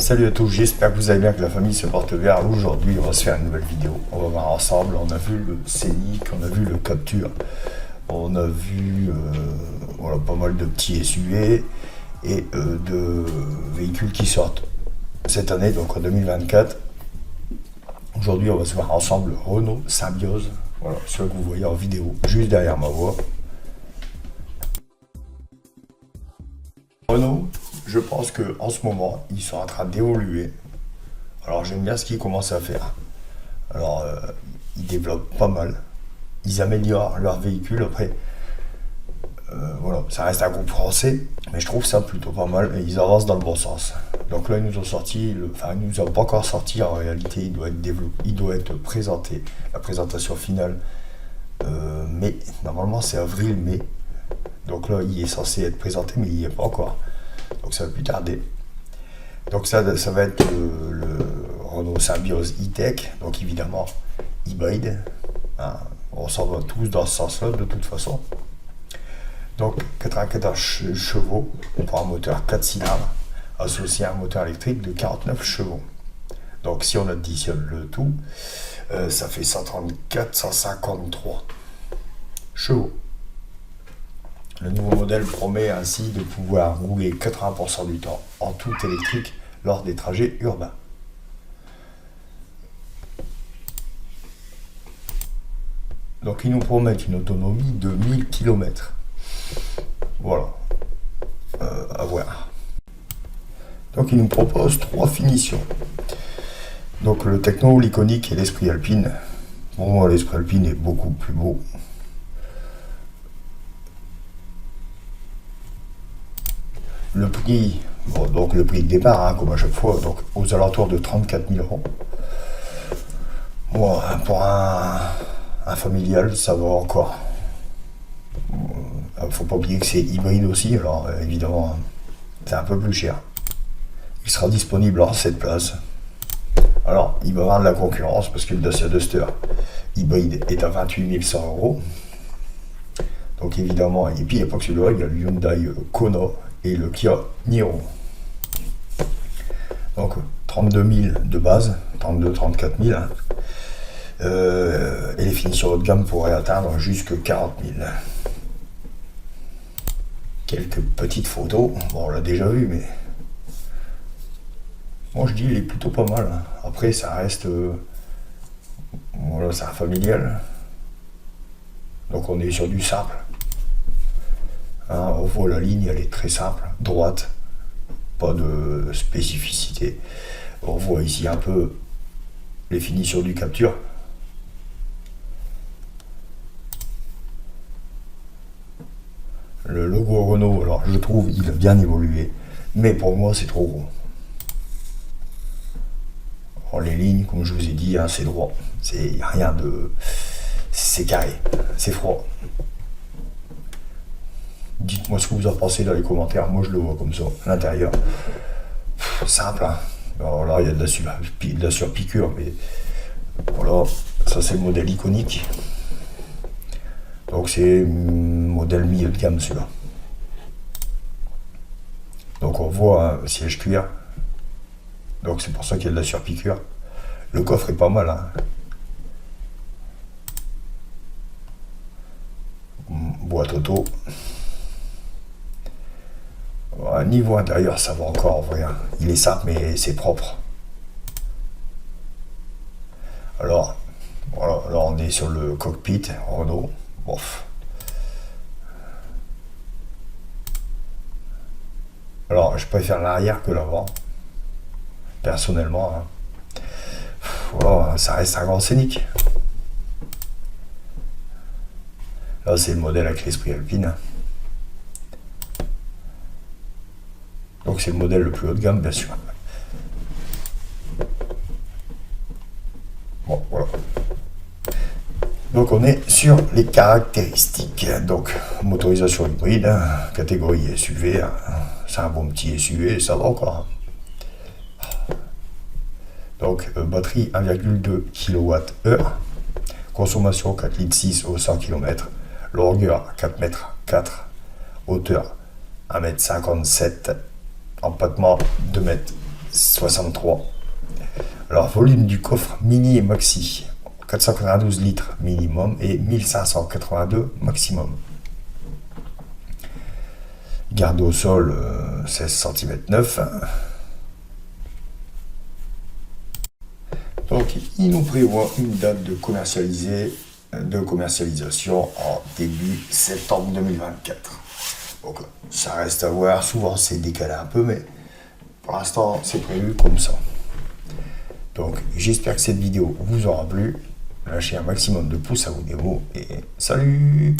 Salut à tous, j'espère que vous allez bien, que la famille se porte bien. Aujourd'hui, on va se faire une nouvelle vidéo. On va voir ensemble, on a vu le Scénic, on a vu le Capture, on a vu voilà, pas mal de petits SUV et de véhicules qui sortent cette année, donc en 2024. Aujourd'hui, on va se voir ensemble Renault Symbiose, voilà, celui que vous voyez en vidéo juste derrière ma voix. Renault, je pense qu'en ce moment, ils sont en train d'évoluer. Alors j'aime bien ce qu'ils commencent à faire. Alors ils développent pas mal. Ils améliorent leur véhicule. Après, voilà, ça reste un groupe français, mais je trouve ça plutôt pas mal et ils avancent dans le bon sens. Donc là, ils nous ont sorti, enfin, ils nous ont pas encore sorti. En réalité, il doit être développé, il doit être présenté. La présentation finale, mais normalement c'est avril-mai. Donc là, il est censé être présenté, mais il n'y est pas encore. Donc ça va plus tarder. Donc ça va être le Renault Symbiose e-Tech, donc évidemment hybride. Hein, on s'en va tous dans ce sens-là de toute façon. Donc 94 chevaux pour un moteur 4 cylindres associé à un moteur électrique de 49 chevaux. Donc si on additionne le tout, ça fait 134, 153 chevaux. Le nouveau modèle promet ainsi de pouvoir rouler 80% du temps en tout électrique lors des trajets urbains. Donc ils nous promettent une autonomie de 1000 km. Voilà, à voir. Donc ils nous proposent 3 finitions. Donc le techno, l'iconique et l'esprit alpine. Pour moi, l'esprit alpine est beaucoup plus beau. Le prix, bon, donc le prix de départ, hein, comme à chaque fois, donc aux alentours de 34 000 euros. Bon, pour un familial, ça va encore. Faut pas oublier que c'est hybride aussi, alors évidemment, c'est un peu plus cher. Il sera disponible en 7 places. Alors, il va y avoir de la concurrence parce que le Dacia Duster hybride est à 28 100 euros. Donc évidemment, et puis il n'y a pas que celui-là, il y a le Hyundai Kona et le Kia Niro. Donc 32 000 de base, 32-34 000. Hein. Et les finitions haut de gamme pourraient atteindre jusque 40 000. Quelques petites photos, bon, on l'a déjà vu, mais moi je dis il est plutôt pas mal. Hein. Après ça reste, voilà, c'est un familial. Donc on est sur du simple. Hein, on voit la ligne, elle est très simple, droite, pas de spécificité. On voit ici un peu les finitions du Capture. Le logo Renault, alors je trouve il a bien évolué, mais pour moi c'est trop gros. Alors, les lignes, comme je vous ai dit, hein, c'est droit, c'est rien de, c'est carré, c'est froid. Dites-moi ce que vous en pensez dans les commentaires. Moi, je le vois comme ça. À l'intérieur, simple. Hein. Alors là, il y a de la surpiqûre, mais voilà, ça c'est le modèle iconique. Donc c'est modèle milieu de gamme celui-là. Donc on voit un siège cuir. Donc c'est pour ça qu'il y a de la surpiqûre. Le coffre est pas mal. Hein. Boîte auto. Niveau intérieur, ça va encore, vrai. Il est simple, mais c'est propre. Alors, voilà, là on est sur le cockpit Renault. Bof. Alors, je préfère l'arrière que l'avant, personnellement. Hein. Voilà, ça reste un grand Scénic. Là, c'est le modèle avec l'esprit alpine. Donc c'est le modèle le plus haut de gamme, bien sûr. Bon, voilà. Donc on est sur les caractéristiques. Donc motorisation hybride, hein, catégorie SUV, hein, c'est un bon petit SUV, ça va encore. Donc batterie 1,2 kWh, consommation 4,6 litres au 100 km, longueur 4,4 m, hauteur 1,57 m, empattement 2 m 63. Alors, volume du coffre mini et maxi, 492 litres minimum et 1582 maximum. Garde au sol, 16 cm 9. Donc, il nous prévoit une date de commercialisation en début septembre 2024. Donc, ça reste à voir. Souvent, c'est décalé un peu, mais pour l'instant, c'est prévu comme ça. Donc, j'espère que cette vidéo vous aura plu. Lâchez un maximum de pouces à vos démos et salut!